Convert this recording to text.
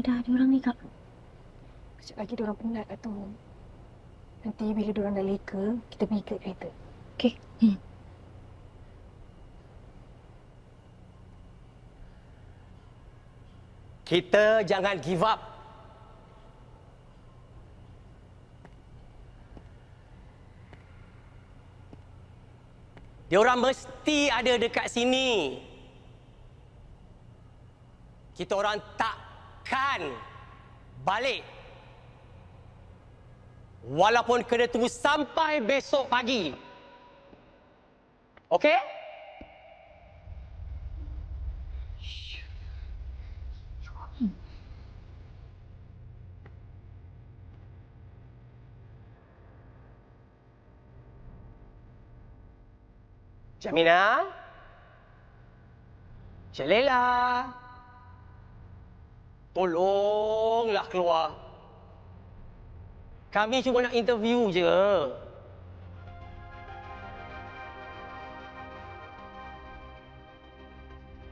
dah diorang ni, Kak? Sekejap lagi diorang penat lah tu. Nanti bila diorang dah leka, kita pergi ke kereta. Okey. Kita jangan give up. Diorang mesti ada dekat sini. Kita orang takkan balik. Walaupun kena tunggu sampai besok pagi. Okey? Jamina? Jalela? Tolonglah keluar. Kami cuma nak interview je.